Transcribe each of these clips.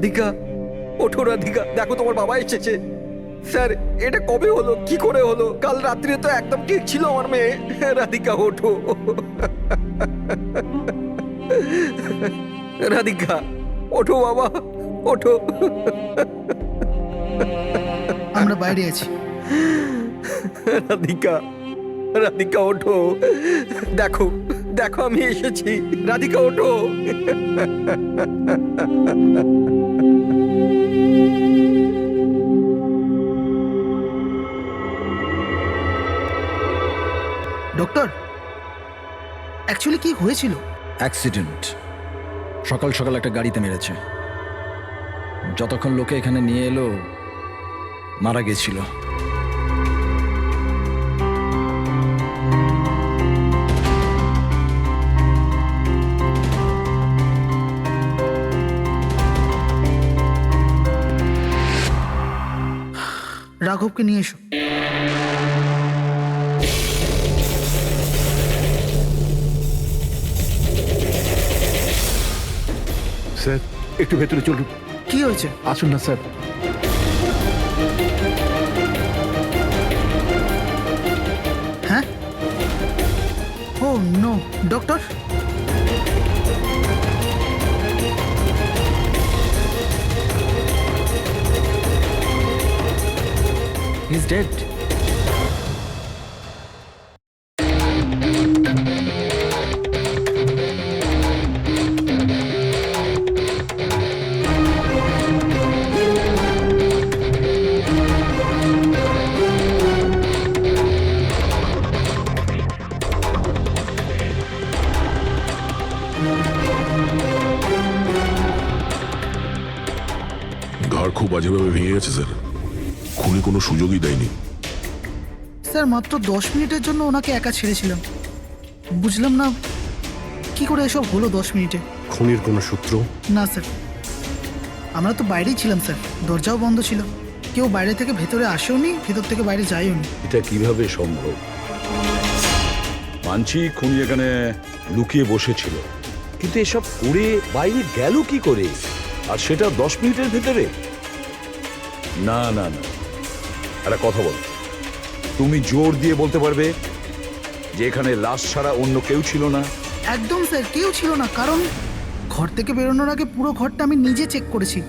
রাধিকা, ওঠো রাধিকা, দেখো তোমার বাবা এসেছে। স্যার, এটা কবে হলো, কি করে হলো? কাল রাত্রে তো একদম ঠিক ছিল আমার মেয়ে। রাধিকা ওঠো। রাধিকা ওঠো বাবা, ওঠো। আমরা বাইরে আছি। রাধিকা, রাধিকা ওঠো, দেখো দেখো আমি এসেছি। রাধিকা ওঠো। ডক্টর, অ্যাকচুয়ালি কি হয়েছিল? অ্যাক্সিডেন্ট। সকাল সকাল একটা গাড়িতে মেরেছে। যতক্ষণ লোকে এখানে নিয়ে এলো মারা গেছিল। রাঘবকে নিয়ে এসো। স্যার, একটু ভেতরে চলুন। কি হয়েছে? আসুন না স্যার। হ্যাঁ? Oh no, doctor. He is dead. ঘাড় খুব বাজেভাবে ভেঙে গেছে স্যার। খুনি কোনো সুযোগই দেয়নি। স্যার, মাত্র 10 মিনিটের জন্য ওনাকে একা ছেড়েছিলাম। বুঝলাম না কি করে এসব হলো 10 মিনিটে। খুনির কোনো সূত্র? না স্যার, আমরা তো বাইরেই ছিলাম স্যার, দরজাও বন্ধ ছিল। কেউ বাইরে থেকে ভেতরে আসেও নি, ভেতর থেকে বাইরে যায়ও নি। এটা কিভাবে সম্ভব? মানছি খুনি এখানে লুকিয়ে বসেছিল, কিন্তু এসব করে বাইরে গেল কি করে, আর সেটা 10 মিনিটের ভেতরে? না না না, একটা কথা বল, তুমি জোর দিয়ে বলতে পারবে যে এখানে লাশ ছাড়া অন্য কেউ ছিল না? একদম স্যার, কেউ ছিল না। কারণ ঘর থেকে বেরোনোর আগে পুরো ঘরটা আমি নিজে চেক করেছি।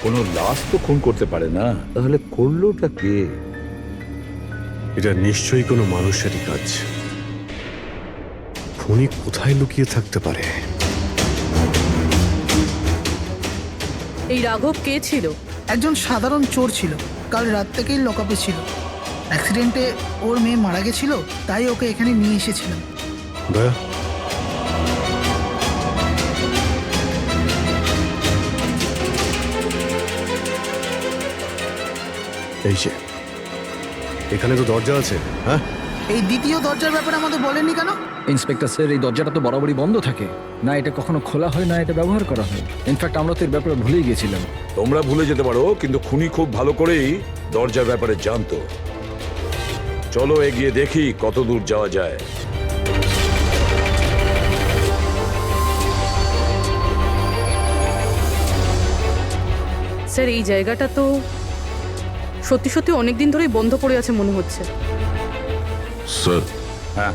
কোনো লাশ তো খুন করতে পারে না, তাহলে করলোটা কে? এটা নিশ্চয়ই কোনো মানুষেরই কাজ। খুনি কোথায় লুকিয়ে থাকতে পারে? এই রাঘব কে ছিল? একজন সাধারণ চোর ছিল, কাল রাত থেকেই লকআপে ছিল। অ্যাক্সিডেন্টে ওর মেয়ে মারা গেছিল, তাই ওকে এখানে নিয়ে এসেছিলাম। দয়া, এই যে এখানে তো দরজা আছে। হ্যাঁ, এই দ্বিতীয় দরজার ব্যাপারে আমাদের বলেননি কেন? ইন্সপেক্টর স্যার, এই দরজাটা তো বরাবরই বন্ধ থাকে, না এটা কখনো খোলা হয় না এটা ব্যবহার করা হয়। ইনফ্যাক্ট আমরা তো এর ব্যাপারে ভুলেই গেছিলাম। তোমরা ভুলে যেতে পারো, কিন্তু খুনি খুব ভালো করেই দরজার ব্যাপারে জানতো। চলো এগিয়ে দেখি কত দূর যাওয়া যায়। স্যার, এই জায়গাটা তো সত্যি সত্যি অনেকদিন ধরেই বন্ধ পড়ে আছে মনে হচ্ছে। স্যার, হ্যাঁ,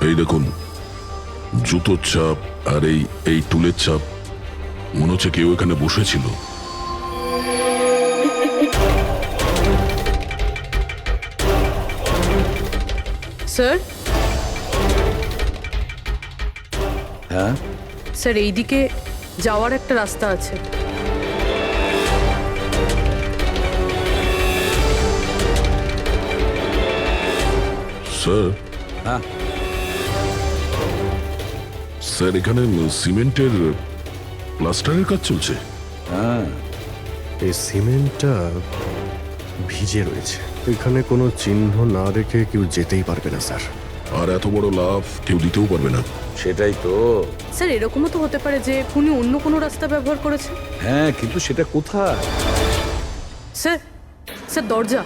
এই দেখুন, জুতোর ছাপ আর এই টুলের ছাপ। মনে হচ্ছে কেউ এখানে বসেছিল। স্যার, হ্যাঁ, স্যার এইদিকে যাওয়ার একটা রাস্তা আছে। স্যার, হ্যাঁ, স্যার এখানে সিমেন্টের প্লাস্টারের কাজ চলছে। হ্যাঁ। এই সিমেন্টটা ভিজে রয়েছে। এখানে কোনো চিহ্ন না রেখে কেউ যেতেই পারবে না স্যার। আর এত বড় লাভ কেউ দিতেও পারবে না। সেটাই তো। স্যার, এরকমও তো হতে পারে যে খুনি অন্য কোনো রাস্তা ব্যবহার করেছে। হ্যাঁ, কিন্তু সেটা কোথায়? স্যার, স্যার দরজা।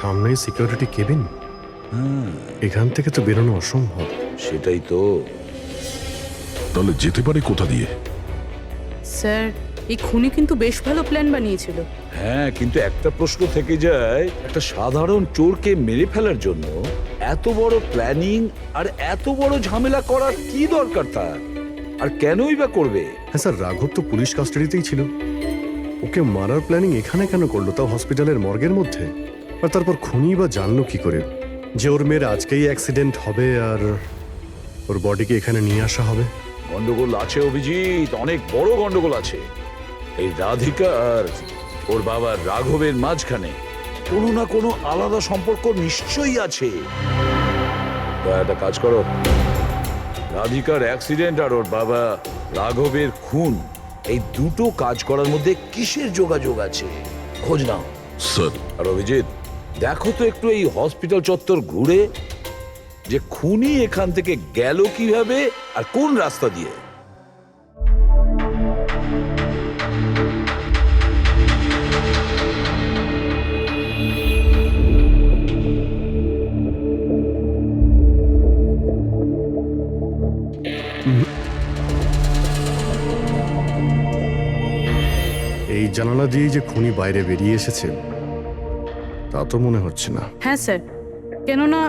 সামনেই সিকিউরিটি কেবিন, এখান থেকে তো বেরোনো অসম্ভব। সেটাই তো। তাহলে যেতে পারে কোথা দিয়ে? স্যার এই খুনি কিন্তু বেশ ভালো প্ল্যান বানিয়েছিল। হ্যাঁ, কিন্তু একটা প্রশ্ন থেকে যায়, একটা সাধারণ চোরকে মেরে ফেলার জন্য এত বড় প্ল্যানিং আর এত বড় ঝামেলা করার কি দরকার তার? আর কেনই বা করবে? হ্যাঁ স্যার, রাঘব তো পুলিশ কাস্টাডিতেই ছিল। ওকে মারার প্ল্যানিং এখানে কেন করলো, তাও হসপিটালের মর্গের মধ্যে? আর তারপর খুনি বা জানলো কি করে যে ওর মেয়ের আজকেই অ্যাক্সিডেন্ট হবে আর ওর বডিকে এখানে নিয়ে আসা হবে? গন্ডগোল আছে অভিজিৎ, অনেক বড় গন্ডগোল আছে। এই রাধিকা আর ওর বাবার রাঘবের মাঝখানে কোনো না কোনো আলাদা সম্পর্ক নিশ্চয়ই আছে। তা একটা কাজ করো, রাধিকার অ্যাক্সিডেন্ট আর ওর বাবা রাঘবের খুন, এই দুটো কাজ করার মধ্যে কিসের যোগাযোগ আছে খোঁজ নাও। স্যার, আর অভিজিৎ, দেখো তো একটু এই হসপিটাল চত্বর ঘুরে যে খুনি এখান থেকে গেল কিভাবে আর কোন রাস্তা দিয়ে। এই জানালা দিয়েই যে খুনি বাইরে বেরিয়ে এসেছে তা তো মনে হচ্ছে না। হ্যাঁ স্যার, কেননা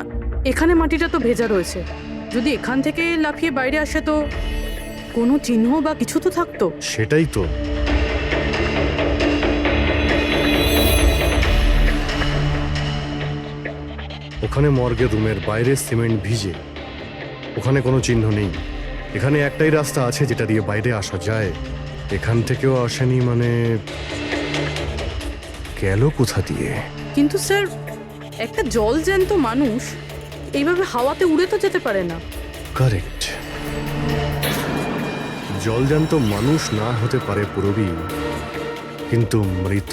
এখানে মাটিটা তো ভেজা রয়েছে। যদি এখান থেকে লাফিয়ে বাইরে আসে তো কোনো চিহ্ন বা কিছু তো থাকতো। সেটাই তো। ওখানে মর্গের রুমের বাইরে সিমেন্ট ভিজে, ওখানে কোনো চিহ্ন নেই। এখানে একটাই রাস্তা আছে যেটা দিয়ে বাইরে আসা যায়। এখান থেকেও আসেনি মানে গেল কোথা দিয়ে? কিন্তু স্যার একটা জল জ্যান্ত মানুষ এইভাবে হাওয়াতে উড়ে তো যেতে পারে না। কারেক্ট। জলজান্ত মানুষ না হতে পারে পুরবী, কিন্তু মৃত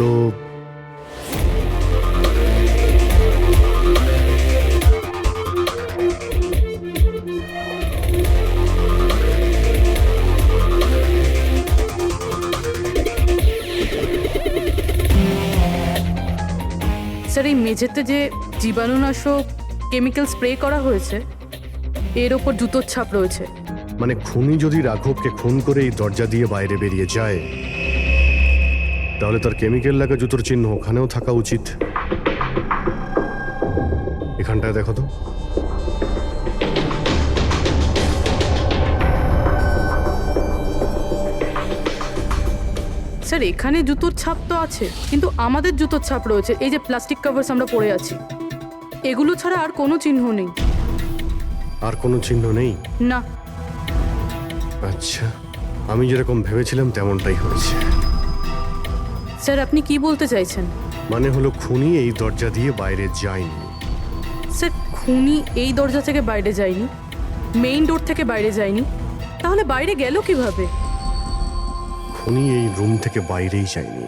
স্যার এই মেঝেতে যে জীবাণুনাশক কেমিক্যাল স্প্রে করা হয়েছে এর ওপর জুতোর ছাপ রয়েছে। মানে খুনি যদি রাঘবকে খুন করে এই দরজা দিয়ে বাইরে বেরিয়ে যায় তাহলে তার কেমিক্যাল লাগা জুতোর চিহ্ন ওখানেও থাকা উচিত। এখানটায় দেখো তো। স্যার এখানে জুতোর ছাপ তো আছে, কিন্তু আমাদের জুতোর ছাপ রয়েছে। এই যে প্লাস্টিক কভার্স আমরা পরে আছি, এগুলো ছাড়া আর কোনো চিহ্ন নেই। আর কোনো চিহ্ন নেই? না। আচ্ছা, আমি যেরকম ভেবেছিলাম তেমনটাই হয়েছে। স্যার আপনি কি বলতে চাইছেন? মানে হলো খুনি এই দরজা দিয়ে বাইরে যায়নি। স্যার খুনি এই দরজা থেকে বাইরে যায়নি, মেইন ডোর থেকে বাইরে যায়নি, তাহলে বাইরে গেল কিভাবে? খুনি এই রুম থেকে বাইরেই যায়নি।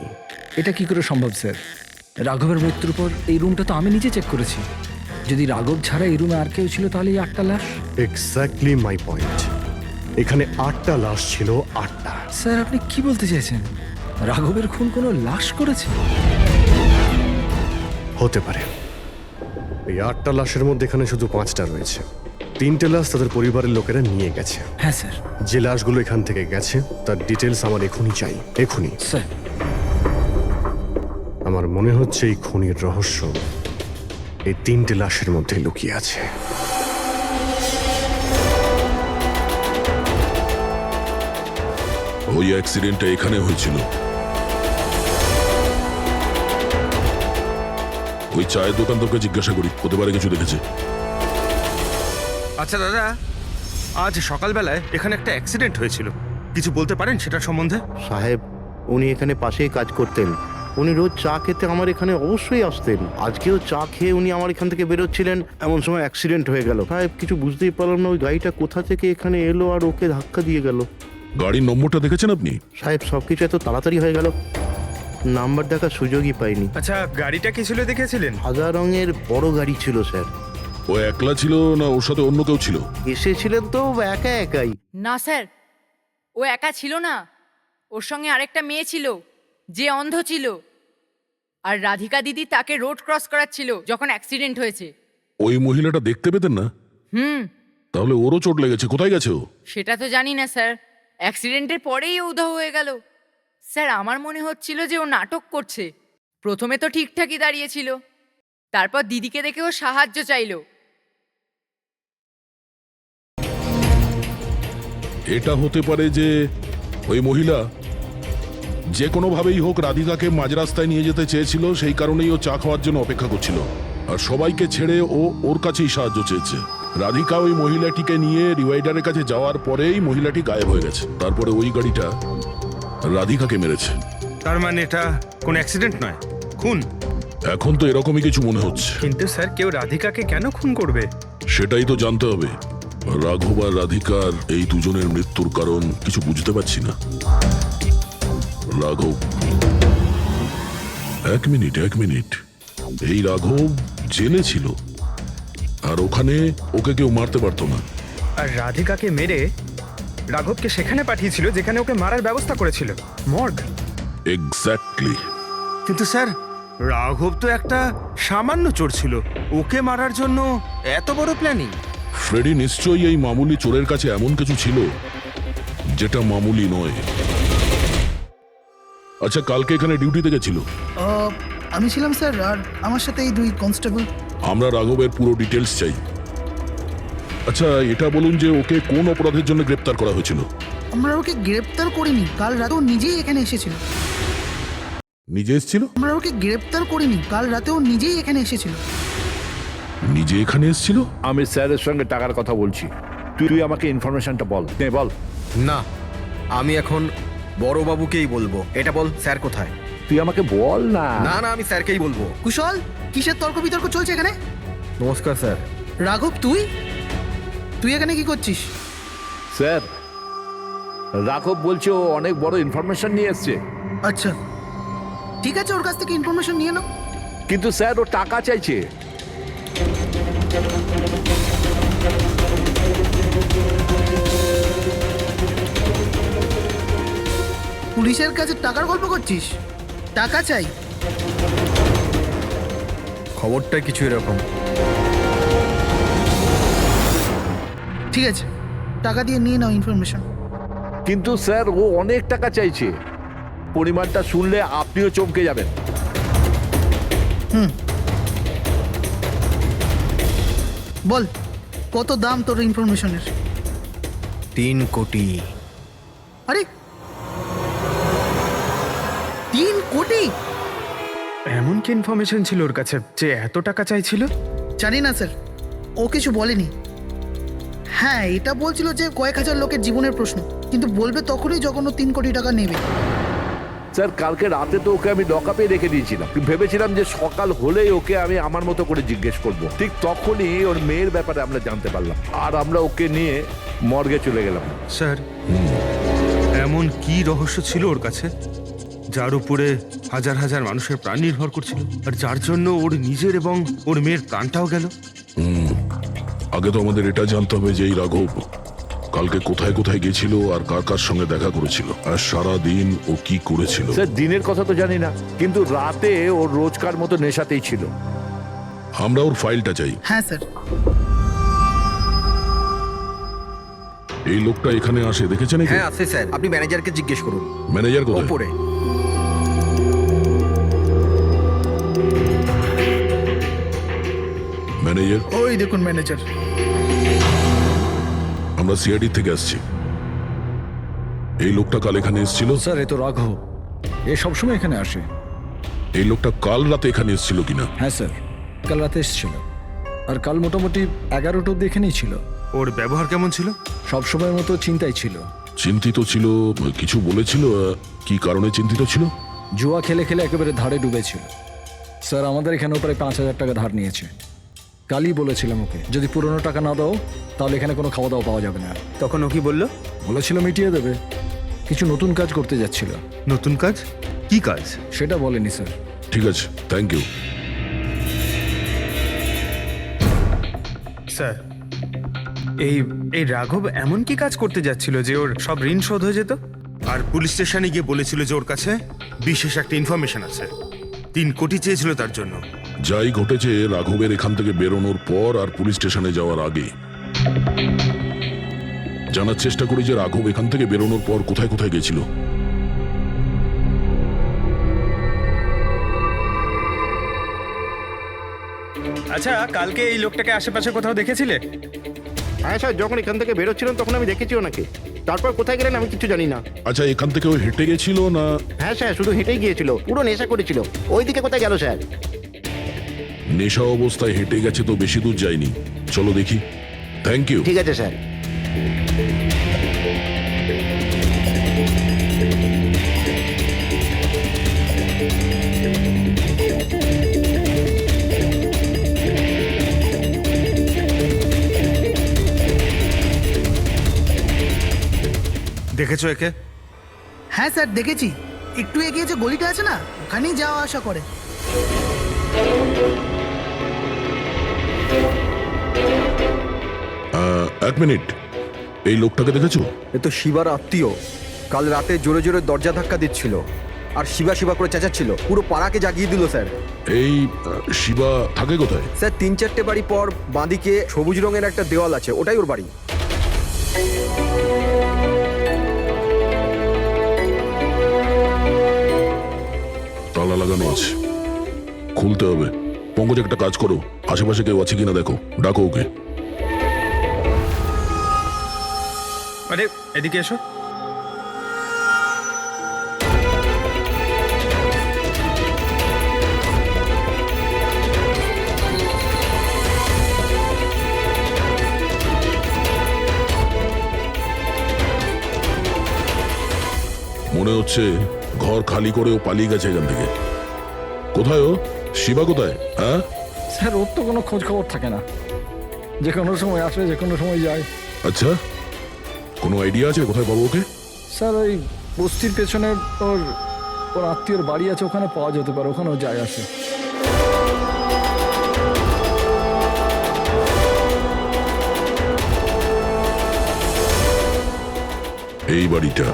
এটা কি করে সম্ভব স্যার? রাঘবের মৃত্যুর পর এই রুমটা তো আমি নিজে চেক করেছি। যদি রাঘব ছাড়া এই রুমে আর কেউ ছিল তাহলে এই 8টা লাশ। Exactly my point. এখানে 8টা লাশ ছিল, 8টা। স্যার আপনি কি বলতে চাইছেন? রাঘবের খুন কোনো লাশ করেছে? হতে পারে। এই 8টা লাশের মধ্যে এখানে শুধু 5টা রয়েছে। 3টে লাশ তাদের পরিবারের লোকেরা নিয়ে গেছে। হ্যাঁ স্যার। যে লাশগুলো এখান থেকে গেছে তার ডিটেলস আমার এখনই চাই, এখনই। স্যার আমার মনে হচ্ছে এই খুনির রহস্য এই 3টে লাশের মধ্যে লুকিয়ে আছে। ওই অ্যাক্সিডেন্টটা এখানে হয়েছিল। ওই চায়ের দোকানদারকে জিজ্ঞাসা করি, হতে পারে কিছু দেখেছে। আচ্ছা দাদা, আজ সকালবেলায় এখানে একটা অ্যাক্সিডেন্ট হয়েছিল, কিছু বলতে পারেন সেটা সম্বন্ধে? সাহেব, উনি এখানে পাশেই কাজ করতেন। উনি রোজ চা খেতে আমার এখানে অবশ্যই আসতেন। আজকেও চা খেয়ে উনি আমার এখান থেকে বেরোচ্ছিলেন, এমন সময় অ্যাক্সিডেন্ট হয়ে গেল। সাহেব কিছু বুঝতেই পারলাম না ওই গাড়িটা কোথা থেকে এখানে এলো আর ওকে ধাক্কা দিয়ে গেল। গাড়ির নম্বরটা দেখেছেন আপনি? সাহেব সবকিছু এত তাড়াতাড়ি হয়ে গেল, নাম্বার দেখার সুযোগই পাইনি। আচ্ছা, গাড়িটা কি ছিল দেখেছিলেন? সাদা রঙের বড় গাড়ি ছিল স্যার। ও একলা ছিল না ওর সাথে অন্য কেউ ছিল? এসেছিলেন তো একা একাই। না স্যার, ও একা ছিল না, ওর সঙ্গে আরেকটা মেয়ে ছিল যে অন্ধ ছিল। আর রাধিকা দিদি তাকে রোড ক্রস করাচ্ছিল যখন অ্যাক্সিডেন্ট হয়েছে। ওই মহিলাটা দেখতে পেতেন না? তাহলে ওরও চোট লেগেছে, কোথায় গেছে ও? সেটা তো জানি না স্যার, অ্যাক্সিডেন্টের পরেই ও উধাও হয়ে গেল। স্যার আমার মনে হচ্ছিল যে ও নাটক করছে। প্রথমে তো ঠিকঠাকই দাঁড়িয়েছিল, তারপর দিদিকে দেখে ও সাহায্য চাইলো। এটা হতে পারে যে ওই মহিলা যে কোনোভাবেই হোক রাধিকাকে মাঝ রাস্তায় নিয়ে যেতে চেয়েছিল, সেই কারণেই ও চা খাওয়ার জন্য অপেক্ষা করছিল, আর সবাইকে ছেড়ে ও ওর কাছেই সাহায্য চেয়েছে। রাধিকা ওই মহিলাটিকে নিয়ে ডিভাইডারের কাছে যাওয়ার পরেই মহিলাটি গায়েব হয়ে গেছে। তারপরে ওই গাড়িটা রাধিকাকে মেরেছে। তার মানে এটা কোনো অ্যাক্সিডেন্ট নয়, খুন। এখন তো এরকমই কিছু মনে হচ্ছে। কিন্তু স্যার কেউ রাধিকাকে কেন খুন করবে? সেটাই তো জানতে হবে। রাঘব আর রাধিকার এই দুজনের মৃত্যুর কারণ কিছু বুঝতে পারছি না। রাঘব, এক মিনিট, এই রাঘব জেলে ছিল, আর ওখানে ওকে কেউ মারতে পারতো না। আর রাধিকাকে মেরে রাঘবকে সেখানে পাঠিয়েছিল যেখানে ওকে মারার ব্যবস্থা করেছিল, মর্গ। এক্স্যাক্টলি। কিন্তু স্যার রাঘব তো একটা সামান্য চোর ছিল, ওকে মারার জন্য এত বড় প্ল্যানিং? ফ্রেডি নিশ্চয়ই এই মামুলি চোরের কাছে এমন কিছু ছিল যেটা মামুলি নয়। আচ্ছা, কালকে এখানে ডিউটিতে গেছিল? আমি ছিলাম স্যার, আর আমার সাথে এই 2 কনস্টেবল। আমরা রাঘবের পুরো ডিটেলস চাই। আচ্ছা, এটা বলুন যে ওকে কোন অপরাধের জন্য গ্রেপ্তার করা হয়েছিল? আমরা ওকে গ্রেপ্তার করিনি, কাল রাতেও নিজেই এখানে এসেছিল। নিজে এসেছিল? আমরা ওকে গ্রেপ্তার করিনি, কাল রাতেও নিজেই এখানে এসেছিল। নিজে এখানে এসেছিল? আমি স্যারের সঙ্গে টাকার কথা বলছি, তুই আমাকে ইনফরমেশনটা বল। বল। না, আমি এখন বড়বাবুকেই বলবো। এটা বল, স্যার কোথায়? তুই আমাকে বল না। না, আমি স্যারকেই বলবো। কুশল, কিসের তর্ক বিতর্ক চলছে এখানে? নমস্কার স্যার। রাঘব, তুই এখানে কি করছিস? স্যার, রাঘব বলছে ও অনেক বড় ইনফরমেশন নিয়ে এসছে। আচ্ছা ঠিক আছে, ওর কাছ থেকে ইনফরমেশন নিয়ে নাও। কিন্তু স্যার ও টাকা চাইছে। পুলিশের কাছে টাকার গল্প করছিস? টাকা চাই? খবরটা কিছু এরকম। ঠিক আছে, টাকা দিয়ে নিয়ে নাও ইনফরমেশন। কিন্তু স্যার ও অনেক টাকা চাইছে, পরিমাণটা শুনলে আপনিও চমকে যাবেন। বল, কত দাম তোর ইনফরমেশনের? 3 কোটি। আরে 3 কোটি? এমন কি ইনফরমেশন ছিল ওর কাছে যে এত টাকা চাইছিল? জানি না স্যার, ও কিছু বলেনি। হ্যাঁ, এটা বলছিল যে কয়েক হাজার লোকের জীবনের প্রশ্ন, কিন্তু বলবে তখনই যখন ও 3 কোটি টাকা নেবে। স্যার কালকে রাতে তো ওকে আমি লকআপে রেখে দিয়েছিলাম, ভেবেছিলাম যে সকাল হলেই ওকে আমি আমার মতো করে জিজ্ঞেস করব। ঠিক তখনই ওর মেয়ের ব্যাপারে আমরা জানতে পারলাম, আর আমরা ওকে নিয়ে মর্গে চলে গেলাম। স্যার এমন কি রহস্য ছিল ওর কাছে যার উপরে হাজার হাজার মানুষের প্রাণ নির্ভর করছিল, আর যার জন্য ওর নিজের এবং ওর মেয়ের প্রাণটাও গেল? আগে তো আমাদের এটা জানতে হবে যে এই রাঘব কালকে কোথায় কোথায় গেছিল আর কার কার সঙ্গে দেখা করেছিল, আর সারা দিন ও কি করেছিল। স্যার দিনের কথা তো জানি না, কিন্তু রাতে ওর রোজকার মতো নেশাতেই ছিল। আমরা ওর ফাইলটা চাই। হ্যাঁ স্যার। এই লোকটা এখানে আসে দেখেছেন? হ্যাঁ আছে স্যার, আপনি ম্যানেজারকে জিজ্ঞেস করুন। ম্যানেজার কোথায়? উপরে। ম্যানেজার? ওই দেখুন ম্যানেজার। আমরা সিআইডি থেকে আসছি। এই লোকটা কাল এখানে এসেছিল? স্যার এ তো রাঘব, এ সবসময় এখানে আসে। এই লোকটা কাল রাতে এখানে এসেছিল কিনা? হ্যাঁ স্যার, কাল রাতে এসেছিল, আর কাল মোটামুটি 11টা অব্দি এখানেই ছিল। ওর ব্যবহার কেমন ছিল? সবসময়ের মতো চিন্তাই ছিল। চিন্তিত ছিল? কিছু বলেছিল? কি কারণে চিন্তিত ছিল? জুয়া খেলে খেলে একেবারে ধারে ডুবেছিল। স্যার আমাদের এখানেও প্রায় 5,000 টাকা ধার নিয়েছে। কালই বলেছিলাম ওকে, যদি পুরনো টাকা না দাও তাহলে এখানে কোনো খাওয়া দাওয়া পাওয়া যাবে না। তখন ও কি বললো? বলেছিল মিটিয়ে দেবে, কিছু নতুন কাজ করতে যাচ্ছিল। নতুন কাজ? কি কাজ? সেটা বলেনি স্যার। ঠিক আছে, থ্যাংক ইউ। স্যার এই রাঘব এমন কি কাজ করতে যাচ্ছিল যে ওর সব ঋণ শোধ হয়ে যেত? আর পুলিশ স্টেশনে গিয়ে বলেছিল যে ওর কাছে বিশেষ একটা ইনফরমেশন আছে। 3 কোটি চেয়েছিল তার জন্য। যাই ঘটেছে রাঘবের এখান থেকে বেরোনোর পর আর পুলিশ স্টেশনে যাওয়ার আগে জানার চেষ্টা করি যে রাঘব এখান থেকে বেরোনোর পর কোথায় কোথায় গেছিল। আচ্ছা, কালকে এই লোকটাকে আশেপাশে কোথাও দেখেছিলে? হ্যাঁ স্যার, যখন এখান থেকে বেরোচ্ছিলাম তখন আমি দেখেছি ওনাকে। তারপর কোথায় গেলেন আমি কিছু জানি না। আচ্ছা, এখান থেকে ও হেঁটে গেছিল না? হ্যাঁ স্যার, শুধু হেঁটেই গিয়েছিল, পুরো নেশা করেছিল। ওইদিকে কোথায় গেল স্যার? নেশা অবস্থায় হেঁটে গেছে তো বেশি দূর যায়নি। চলো দেখি। Thank you. ঠিক আছে স্যার। দেখেছো একে? হ্যাঁ স্যার দেখেছি, একটু এগিয়ে যে গলিটা আছে না, ওখানেই যাওয়া আসা করে। এক মিনিট, এই লোকটাকে দেখেছো? এ তো শিবার আত্মীয়। কাল রাতে জোরে জোরে দরজা ধাক্কা দিচ্ছিল আর শিবা শিবা করে চেঁচাচ্ছিল, পুরো পাড়াকে জাগিয়ে দিল স্যার। এই শিবা থাকে কোথায়? স্যার 3-4টে বাড়ি পর বাঁদিকে সবুজ রঙের একটা দেওয়াল আছে, ওটাই ওর বাড়ি। তালা লাগানো আছে, খুলতে হবে। পঙ্কজ একটা কাজ করো, আশেপাশে কেউ আছে কিনা দেখো, ডাকো ওকে। আরে এদিকে এসো। মনে হচ্ছে ঘর খালি করে ও পালিয়ে গেছে এখান থেকে। কোথায় ও? শিবা কোথায়? হ্যাঁ স্যার, ওর তো কোনো খোঁজ খবর থাকে না, যে কোনো সময় আসে, যে কোনো সময় যায়। আচ্ছা, কোনো আইডিয়া আছে কোথায় পাবো ওকে? স্যার ওই বস্তির পেছনে ওর ওর আত্মীয়র বাড়ি আছে, ওখানে পাওয়া যেতে পারে, ওখানেও যায় আসে। এই বাড়িটা।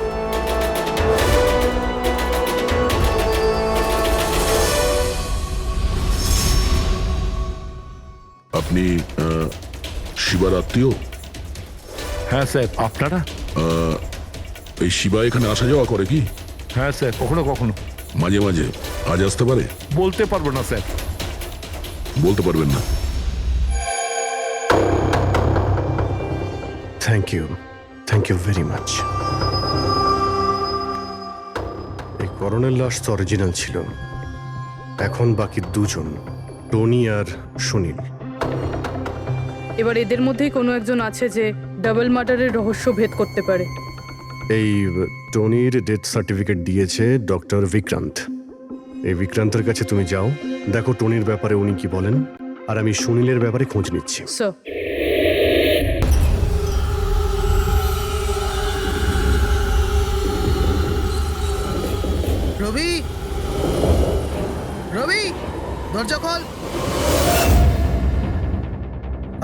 আপনি শিবার আত্মীয়? হ্যাঁ স্যার। আপনারা? এই শিবা এখানে আসা যাওয়া করে কি? হ্যাঁ স্যার, কখনো কখনো। মাঝে মাঝে। আজ আসতে পারে? বলতে পারবো না স্যার। বলতে পারবেন না? Thank you very much. এই করণের লাশ তো অরিজিনাল ছিল। এখন বাকি দুজন, টনি আর সুনীল। এবার এদের মধ্যেই কোনো একজন আছে যে ডাবল মার্ডারের রহস্য ভেদ করতে পারে। এই টনির ডেথ সার্টিফিকেট দিয়েছে ডক্টর বিক্রান্ত। এই বিক্রান্তের কাছে তুমি যাও, দেখো টনির ব্যাপারে উনি কি বলেন, আর আমি সুনীলের ব্যাপারে খোঁজ নিচ্ছি। স্যার, রবি, রবি, দরজা খোল।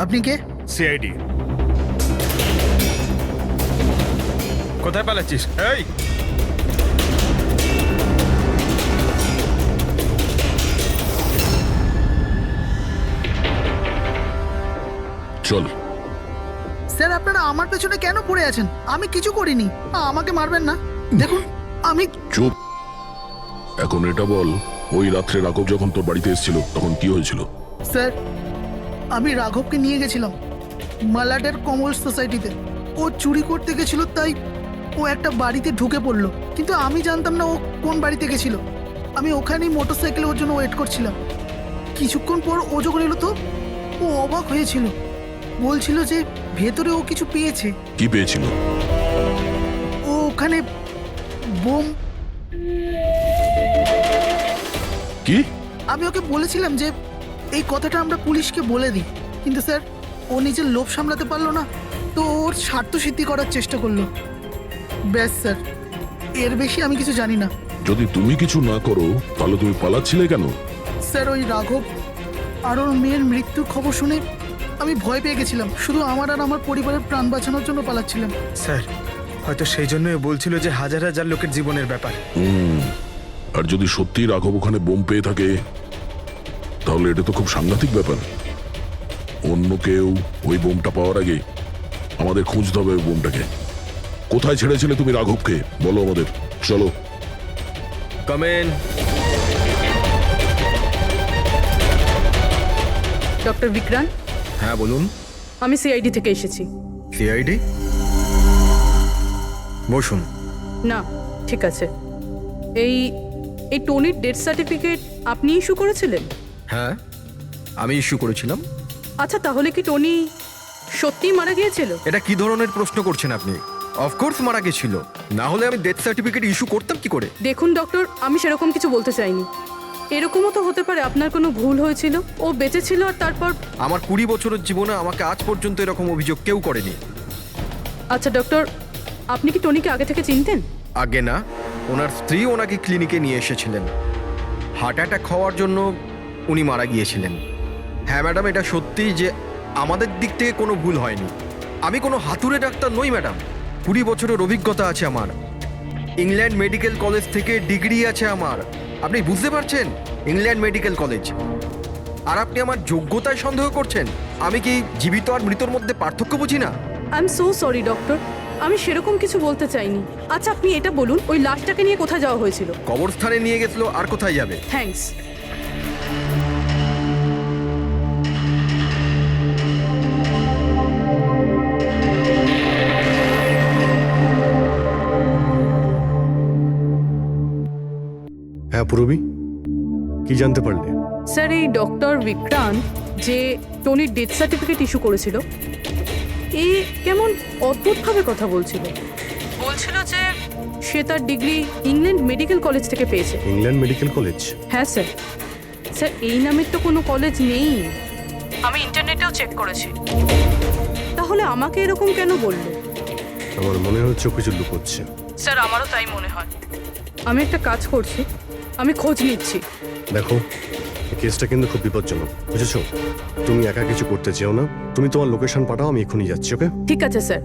আপনি কে? সিআইডি। কোথায় পালাচ্ছিস? এই চল। স্যার আপনারা আমার পেছনে কেন পড়ে আছেন? আমি কিছু করিনি, আমাকে মারবেন না। দেখুন আমি। চুপ। এখন এটা বল, ওই রাত্রে রাঘব যখন তোর বাড়িতে এসেছিল তখন কি হয়েছিল? স্যার আমি রাঘবকে নিয়ে গেছিলাম মালাডের কমল সোসাইটিতে। ও চুরি করতে গেছিল, তাই ও একটা বাড়িতে ঢুকে পড়লো, কিন্তু আমি জানতাম না ও কোন বাড়িতে গেছিল। আমি ওখানেই মোটরসাইকেলে ওর জন্য ওয়েট করছিলাম। কিছুক্ষণ পর ও যখন এলো তো ও অবাক হয়েছিল, বলছিল যে ভেতরে ও কিছু পেয়েছে। কি পেয়েছিল? ও ওখানে বোম। কি? আমি ওকে বলেছিলাম যে এই কথাটা আমরা পুলিশকে বলে দিই, কিন্তু স্যার ও নিজের লোভ সামলাতে পারলো না, তো ওর স্বার্থ সিদ্ধি করার চেষ্টা করলো। ব্যাস স্যার, এর বেশি আমি কিছু জানি না। যদি তুমি কিছু না করো তাহলে তুমি পালাচ্ছিলে কেন? স্যার ওই রাঘব আর ওর মেয়ের মৃত্যুর খবর শুনে আমি ভয় পেয়ে গেছিলাম, শুধু আমার আর আমার পরিবারের প্রাণ বাঁচানোর জন্য পালাচ্ছিলাম। স্যার, হয়তো সেই জন্যই বলছিল যে হাজার হাজার লোকের জীবনের ব্যাপার। আর যদি সত্যি রাঘব ওখানে বোম পেয়ে থাকে তাহলে এটা তো খুব সাংঘাতিক ব্যাপার। অন্য কেউ ওই বোমটা পাওয়ার আগে আমাদের খুঁজতে হবে ওই বোমটাকে। কোথায় ছেড়েছিলে তুমি রাঘবকে বলো আমাদের। চলো। কামেন। ডক্টর বিক্রান্ত, হ্যাঁ বলুন। আমি সিআইডি থেকে এসেছি। সিআইডি? বসুন। না, ঠিক আছে। এই এই টনির ডেথ সার্টিফিকেট আপনি ইস্যু করেছিলেন? হ্যাঁ, আমি ইস্যু করেছিলাম। আচ্ছা, তাহলে কি টনি সত্যিই মারা গিয়েছিল? এটা কি ধরনের প্রশ্ন করছেন আপনি? অফকোর্স মারা গেছিল, না হলে আমি ডেথ সার্টিফিকেট ইস্যু করতাম কি করে? দেখুন ডক্টর, আমি সেরকম কিছু বলতে চাইনি। এরকমও তো হতে পারে আপনার কোনো ভুল হয়েছিল, ও বেঁচে ছিল আর তারপর। আমার 20 বছরের জীবনে আমাকে আজ পর্যন্ত এরকম অভিযোগ কেউ করেনি। আচ্ছা ডক্টর, আপনি কি টনিকে আগে থেকে চিনতেন? আগে না, ওনার স্ত্রী ওনাকে ক্লিনিকে নিয়ে এসেছিলেন। হার্ট অ্যাটাক হওয়ার জন্য উনি মারা গিয়েছিলেন। হ্যাঁ ম্যাডাম, এটা সত্যি যে আমাদের দিক থেকে কোনো ভুল হয়নি। আমি কোনো হাতুড়ে ডাক্তার নই ম্যাডাম। 20 বছরের অভিজ্ঞতা আছে আমার। ইংল্যান্ড মেডিকেল কলেজ থেকে ডিগ্রি আছে আমার। আপনি বুঝতে পারছেন? England medical college. আর আপনি আমার যোগ্যতায় সন্দেহ করছেন? আমি কি জীবিত আর মৃতর মধ্যে পার্থক্য বুঝি না? I am so sorry doctor, আমি সেরকম কিছু বলতে চাইনি। আচ্ছা, আপনি এটা বলুন, ওই লাশটাকে নিয়ে কোথায় যাওয়া হয়েছিল? কবরস্থানে নিয়ে গেছিল, আর কোথায় যাবে? থ্যাঙ্কস। হ্যাঁ পূরবী, কি জানতে পারলে? স্যার, এই ডক্টর বিক্রান্ত যে টনির ডেথ সার্টিফিকেট ইস্যু করেছিল, এ কেমন অদ্ভুতভাবে কথা বলছিল। বলছিল যে সে তার ডিগ্রি ইংল্যান্ড মেডিকেল কলেজ থেকে পেয়েছে। England medical college? হ্যাঁ স্যার। স্যার, এই নামের তো কোনো কলেজ নেই। আমি ইন্টারনেটেও চেক করেছি। তাহলে আমাকে এরকম কেন বললো? আমার মনে হচ্ছে ও কিছু লুকোচ্ছে। স্যার, আমারও তাই মনে হয়। আমি একটা কাজ করছি, আমি খোঁজ নিচ্ছি। দেখো, এই কেসটা কিন্তু খুব বিপজ্জনক, বুঝেছো? তুমি একা কিছু করতে চেও না। তুমি তোমার লোকেশন পাঠাও, আমি এখনই যাচ্ছি। ওকে? ঠিক আছে স্যার।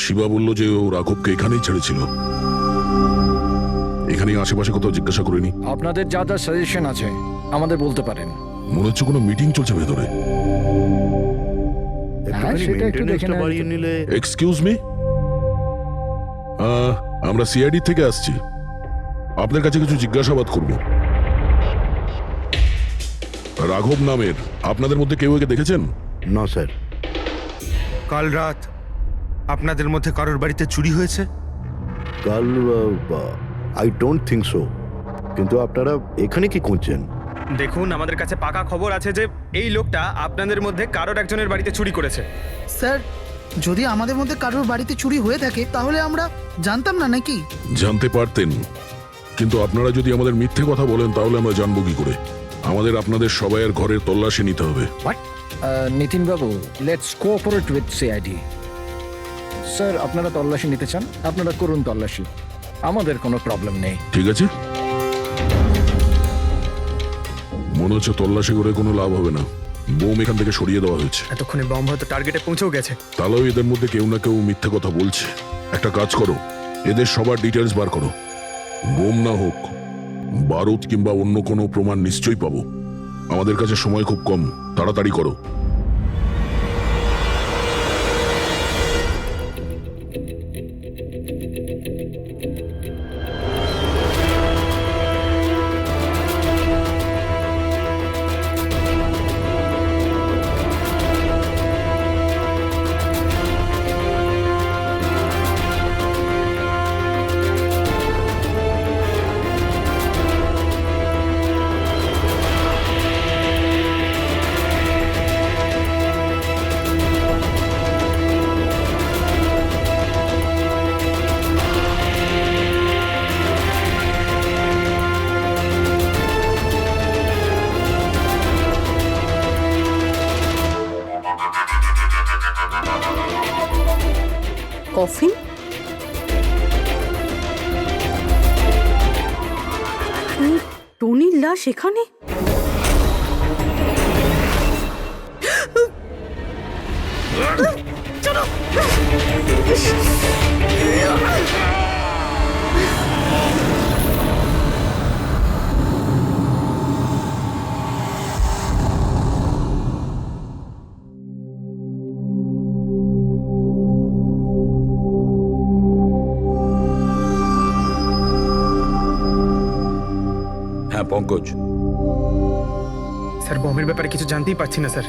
শিবা বলল যে ও রাঘবকে এখানেই ছেড়েছিল। এখানেই আশেপাশে কোথাও জিজ্ঞাসা করিনি? আপনাদের যা যা সাজেশন আছে আমাদের বলতে পারেন। মনে হচ্ছে কোনো মিটিং চলছে ভেতরে। একটুখানি সেটা একটু দেখে মেইনটেনেন্সটা নেওয়া বাড়িয়ে নিলে। এক্সকিউজ মি, আমরা সিআইডি থেকে আসছি। আপনার কাছে কিছু জিজ্ঞাসাবাদ করব। রাঘব নামের আপনাদের মধ্যে কেউ একে দেখেছেন? না স্যার। কাল রাত আপনাদের মধ্যে কারোর বাড়িতে চুরি হয়েছে? কাল আই ডোন্ট থিঙ্ক সো। কিন্তু আপনারা এখানে কি খুঁজছেন? দেখুন, আমাদের কাছে পাকা খবর আছে যে এই লোকটা আপনাদের মধ্যে কারোর একজনের বাড়িতে চুরি করেছে। স্যার, যদি আমাদের মধ্যে কারোর বাড়িতে চুরি হয়ে থাকে তাহলে আমরা জানতাম না নাকি? জানতে পারতেন, কিন্তু আপনারা যদি আমাদের মিথ্যে কথা বলেন তাহলে আমরা জানবো কি করে? আমাদের আপনাদের সবাইয়ের ঘরের তল্লাশি নিতে হবে। নিতিন বাবু, let's cooperate with CID. Sir, আপনারা তল্লাশি নিতে চান, আপনারা করুন তল্লাশি, আমাদের কোনো প্রবলেম নেই। ঠিক আছে, মনে হচ্ছে তল্লাশি করে কোনো লাভ হবে না। বোম এখান থেকে সরিয়ে দেওয়া হয়েছে। এতক্ষণে বম হয়তো টার্গেটে পৌঁছেও গেছে। তাহলেও এদের মধ্যে কেউ না কেউ মিথ্যে কথা বলছে। একটা কাজ করো, এদের সবার ডিটেলস বার করো। বোম না হোক, বারুদ কিংবা অন্য কোনো প্রমাণ নিশ্চয়ই পাবো। আমাদের কাছে সময় খুব কম, তাড়াতাড়ি করো। কফিন? টনির লাশ এখানে? হ্যাঁ পঙ্কজ, স্যার বমের ব্যাপারে কিছু জানতেই পারছি না স্যার।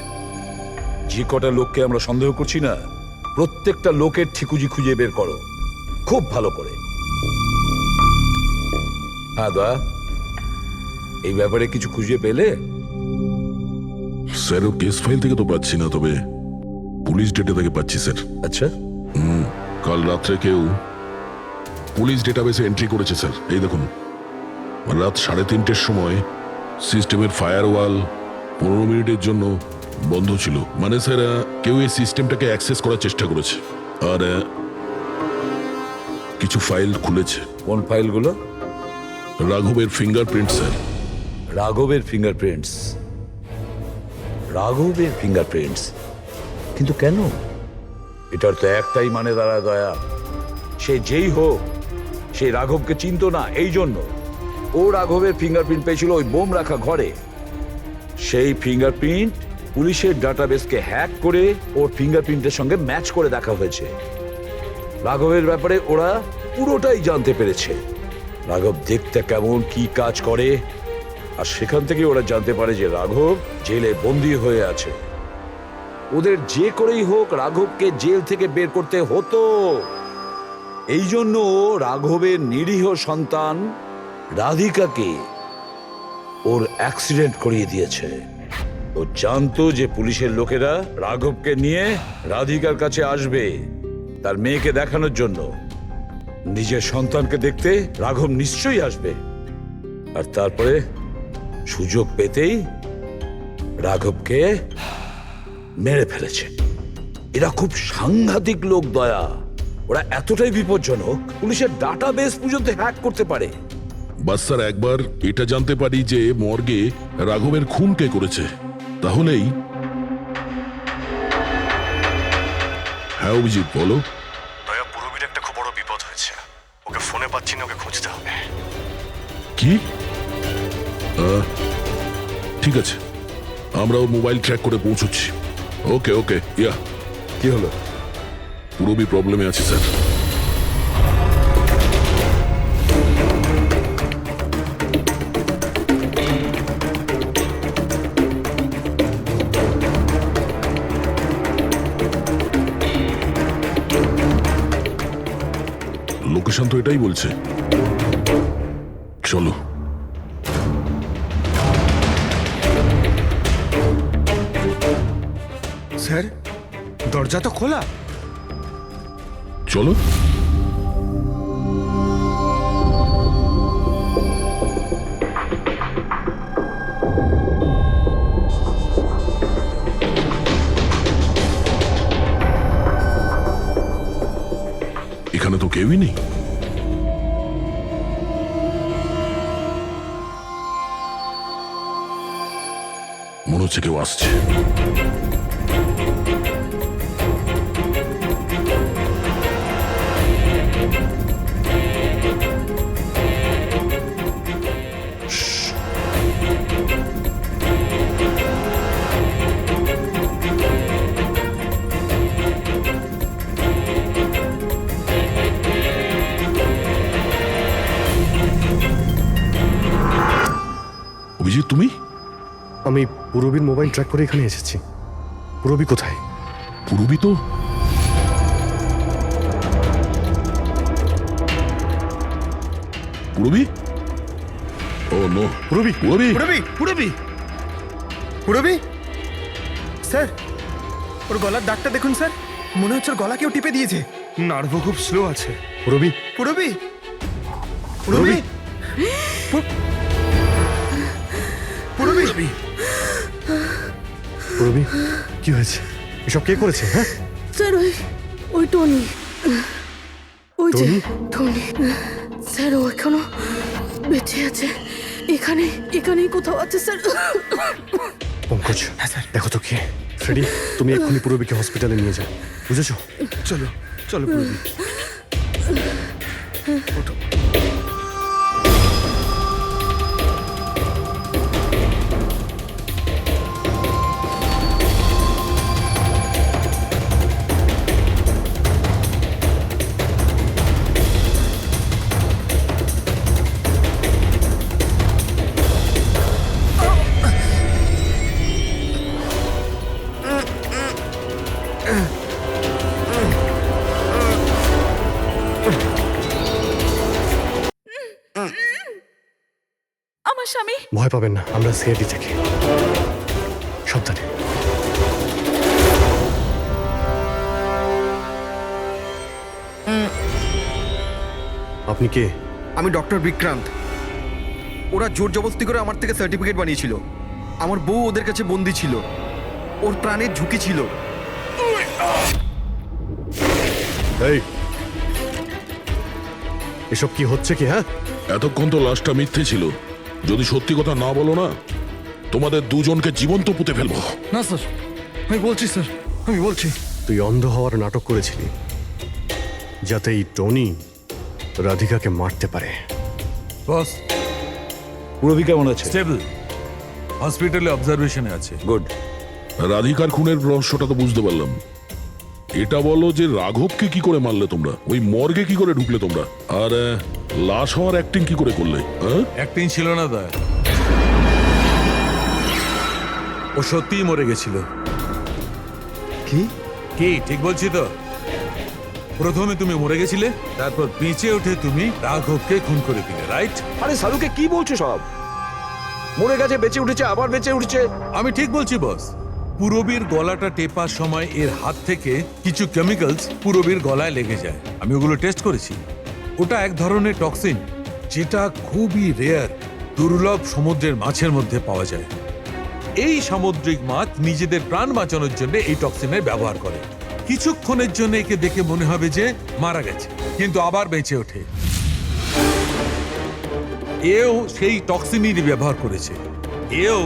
যে কটা লোককে আমরা সন্দেহ করছি না, প্রত্যেকটা লোকের ঠিকুজি খুঁজে বের করো খুব ভালো করে। হ্যাঁ দয়া, এই ব্যাপারে কিছু খুঁজে পেলে? স্যার ও কেস ফাইল থেকে তো পাচ্ছি না, তবে পুলিশ ডেটা থেকে পাচ্ছি স্যার। আচ্ছা, কাল রাত্রে কেউ পুলিশ ডেটাবেসে এন্ট্রি করেছে স্যার। এই দেখুন, রাত 3:30-র সময় সিস্টেমের ফায়ারওয়াল 15 মিনিটের জন্য বন্ধ ছিল। মানে স্যার কেউ এই সিস্টেমটাকে অ্যাক্সেস করার চেষ্টা করেছে আর কিছু ফাইল খুলেছে। কোন ফাইলগুলো? রাঘবের ফিঙ্গারপ্রিন্ট স্যার। রাঘবের ফিঙ্গারপ্রিন্টস? রাঘবের ফিঙ্গারপ্রিন্টস? কিন্তু কেন? এটার তো একটাই মানে দাঁড়ায় দয়া, সে যেই হোক সেই রাঘবকে চিনতো না, এই জন্য ও রাঘবের ফিঙ্গারপ্রিন্ট পেয়েছিল ওই বোম রাখা ঘরে। সেই ফিঙ্গারপ্রিন্ট পুলিশের ডাটাবেসকে হ্যাক করে ওর ফিঙ্গারপ্রিন্টের সঙ্গে ম্যাচ করে দেখা হয়েছে। রাঘবের ব্যাপারে ওরা পুরোটাই জানতে পেরেছে, রাঘব দেখতে কেমন, কি কাজ করে, আর সেখান থেকে ওরা জানতে পারে যে রাঘব জেলে বন্দী হয়ে আছে। ওদের যে করেই হোক রাঘবকে জেল থেকে বের করতে হতো। এই জন্য রাঘবের নিরীহ সন্তান রাধিকাকে ওর অ্যাক্সিডেন্ট করিয়ে দিয়েছে। ও জানতো যে পুলিশের লোকেরা রাঘবকে নিয়ে রাধিকার কাছে আসবে তার মেয়েকে দেখানোর জন্য। নিজের সন্তানকে দেখতে রাঘব নিশ্চয়ই আসবে, আর তারপরে সুযোগ পেতেই রাঘবকে মেরে ফেলেছে। এরা খুব সাংঘাতিক লোক দয়া, ওরা এতটাই বিপজ্জনক পুলিশের ডাটাবেস পর্যন্ত হ্যাক করতে পারে। বাস স্যার একবার এটা জানতে পারি যে মর্গে রাঘবের খুন কে করেছে, তাহলেই। হ্যাঁ অভিজিৎ বলো। দয়া, পুরবীর একটা খুব বড় বিপদ হয়েছে, ওকে ফোনে পাচ্ছি না, ওকে খুঁজতে হবে। কি? ঠিক আছে, আমরা ওর মোবাইল ট্র্যাক করে পৌঁছচ্ছি। ওকে ওকে, ইয়া। কি হলো? পুরবী প্রবলেমে আছে স্যার। লোকেশন তো এটাই বলছে, চলো। স্যার দরজা তো খোলা। চলো। এখানে তো কেউই নেই। মনে হচ্ছে কেউ আসছে। অভিজিৎ তুমি? আমি পুরবীর মোবাইল ট্র্যাক করে এখানে এসেছি। পুরবী কোথায়? পুরবী তো পুরবী? ও নো, পুরবী, পুরবী। পুরবী পুরবী পুরবী স্যার, ওর গলার দাগটা দেখুন স্যার, মনে হচ্ছে ওর গলা কেউ টিপে দিয়েছে। নার্ভও খুব স্লো আছে। পুরবী, পুরবী পুরবী পুরবী পুরবী, কি হয়েছে? এসব কে করেছে? হ্যাঁ স্যার ওই টনি। ওই যে টনি? টনি স্যার ও এখনো বেঁচে আছে, এখানেই কোথাও আছে স্যার। পঙ্কজ দেখো তো কি। ফ্রেডি, তুমি এক্ষুনি পূরবীকে হসপিটালে নিয়ে যাও, বুঝেছো? চলো চলো পূরবী। আমার স্বামী ভয় পাবেন না, আমরা সিআইডি থেকে। সাবধানে। আপনি কে? আমি ডক্টর বিক্রান্ত। ওরা জোর জবরদস্তি করে আমার থেকে সার্টিফিকেট বানিয়েছিল। আমার বউ ওদের কাছে বন্দি ছিল, ওর প্রাণের ঝুঁকি ছিল। এই, এসব কি হচ্ছে কি? হ্যাঁ, এতক্ষণ তো লাশটা মিথ্যে ছিল। যদি সত্যি কথা না বলো না, তোমাদের দুজনকে জীবন্ত পুঁতে ফেলবো। না স্যার, আমি বলছি স্যার, আমি বলছি। তুই অন্ধ হওয়ার নাটক করেছিলি যাতে এই টনি রাধিকাকে মারতে পারে। বস, পূরবী কেমন আছে? স্টেবল, হসপিটালে অবজারভেশনে আছে। গুড। রাধিকার খুনের রহস্যটা তো বুঝতে পারলাম। এটা বলো যে রাঘবকে কি করে মারলে তোমরা, ওই মর্গে কি করে ঢুকলে তোমরা, আর লাশ হওয়ার অ্যাক্টিং কি করে করলে? অ্যাক্টিং ছিল না দা, ও সত্যিই মরে গেছিল। কি? কি ঠিক বলছি তো? প্রথমে তুমি মরে গেছিলে, তারপর বেঁচে উঠে তুমি রাঘবকে খুন করে দিলে, রাইট? আরে সালুকে কি বলছো সব? মরে গেছে, বেঁচে উঠেছে, আবার বেঁচে উঠেছে। আমি ঠিক বলছি বস। পূরবীর গলাটা টেপার সময় এর হাত থেকে কিছু কেমিক্যালস পূরবীর গলায় লেগে যায়। আমি ওগুলো টেস্ট করেছি। ওটা এক ধরনের টক্সিন, যেটা খুবই রেয়ার, দুর্লভ সমুদ্রের মাছের মধ্যে পাওয়া যায়। এই সামুদ্রিক মাছ নিজেদের প্রাণ বাঁচানোর জন্য এই টক্সিনের ব্যবহার করে। কিছুক্ষণের জন্য একে দেখে মনে হবে যে মারা গেছে, কিন্তু আবার বেঁচে ওঠে। এও সেই টক্সিনই ব্যবহার করেছে। এও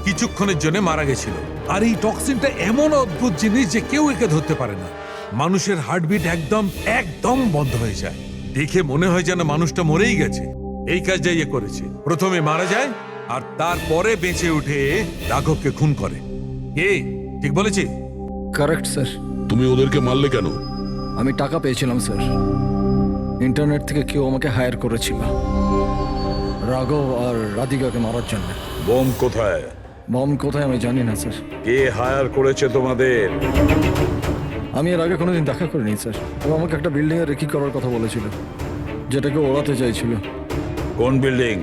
কিছুক্ষণের জন্য মারা গেছিল। আর এই টক্সিনটা এমন অদ্ভুত জিনিস যে কেউ একে ধরতে পারে না। মানুষের হার্টবিট একদম বন্ধ হয়ে যায়। দেখে মনে হয় যেন মানুষটা মরেই গেছে। এই কাজটা ইয়ে করেছে, প্রথমে মারা যায় আর তারপরে বেঁচে উঠে রাঘবকে খুন করে। এই ঠিক বলেছি? Correct sir. তুমি ওদেরকে মারলে কেন? আমি টাকা পেয়েছিলাম স্যার। ইন্টারনেট থেকে কেউ আমাকে হায়ার করেছিল রাঘব আর রাধিকাকে মারার জন্য। বোম কোথায়? বম কোথায় আমি জানি না স্যার। কে হায়ার করেছে তোমাদের? আমি এর আগে কোনোদিন দেখা করিনি স্যার। ও আমাকে একটা বিল্ডিংয়ে রেকি করার কথা বলেছিল, যেটাকে ওড়াতে চাইছিল। কোন building?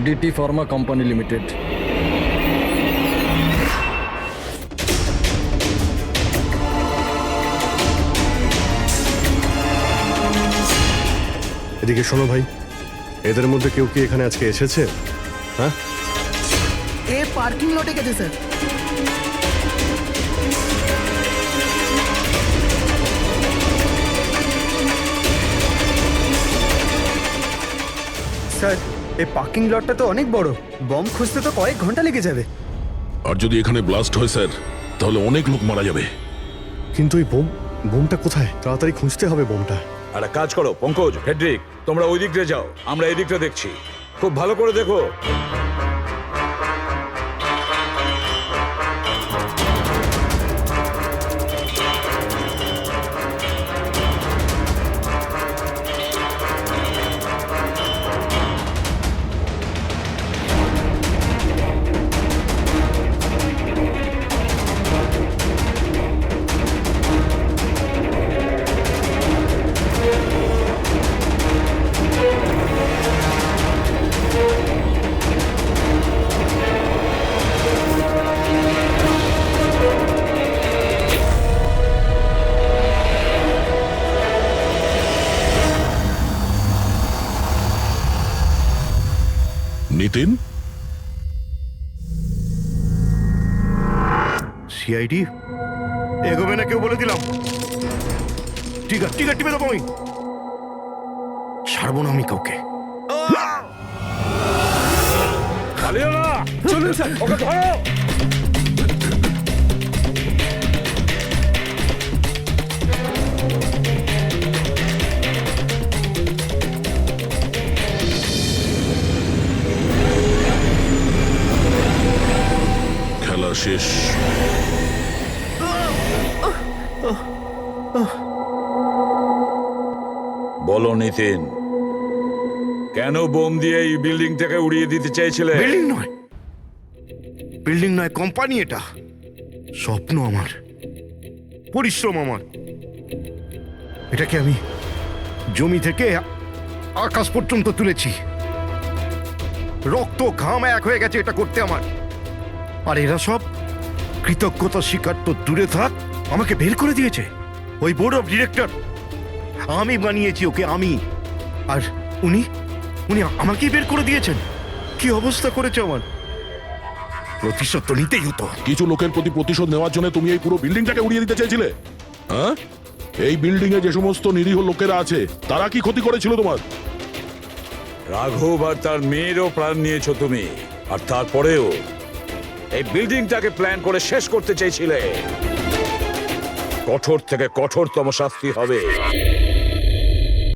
DT pharma company limited. এদিকে শোনো ভাই, এদের মধ্যে কেউ কি এখানে আজকে এসেছে? হ্যাঁ, এ পার্কিং লটে গেছে স্যার। স্যার, এই পার্কিং লটটা তো অনেক বড়, বম খুঁজতে তো কয়েক ঘন্টা লেগে যাবে। আর যদি এখানে ব্লাস্ট হয় স্যার, তাহলে অনেক লোক মারা যাবে। কিন্তু এই বোমটা কোথায়? তাড়াতাড়ি খুঁজতে হবে বোমটা। একটা কাজ করো পঙ্কজ, হেড্রিক, তোমরা ওই দিকটা যাও, আমরা এই দিকটা দেখছি। খুব ভালো করে দেখো। নিতিন, সিআইডি এগোবে না কেউ বলে দিলাম। ঠিক আছে টিপে দেবো আমি। ছাড়বো না আমি কাউকে। পালিও না, চলুন স্যার, ওকে ধরো। খেলা শেষ। বলো নিতিন, কেন বোম দিয়ে এই বিল্ডিংটাকে উড়িয়ে দিতে চাইছিলে? বিল্ডিং নয়, কোম্পানি এটা। স্বপ্ন আমার, পরিশ্রম আমার। এটাকে আমি জমি থেকে আকাশ পর্যন্ত তুলেছি। রক্ত ঘাম এক হয়ে গেছে এটা করতে আমার। আর এরা সব কৃতজ্ঞতা স্বীকার তো দূরে থাক, আমাকে বের করে দিয়েছে। ওই বোর্ড অফ ডিরেক্টর, আমি বানিয়েছি ওকে, আমি। আর উনি উনি আমাকেই বের করে দিয়েছেন। কি অবস্থা করেছে আমার। প্রতিশোধ তো নিতেই হতো। কিছু লোকের প্রতি প্রতিশোধ নেওয়ার জন্য তুমি এই পুরো বিল্ডিংটাকে উড়িয়ে দিতে চেয়েছিলে? হ্যাঁ, এই বিল্ডিং এ যে সমস্ত নিরীহ লোকেরা আছে তারা কি ক্ষতি করেছিল তোমার? রাঘব আর তার মেয়েরও প্রাণ নিয়েছো তুমি, আর তারপরেও এই বিল্ডিংটাকে প্ল্যান করে শেষ করতে চাইছিলে। কঠোর থেকে কঠোরতম শাস্তি হবে।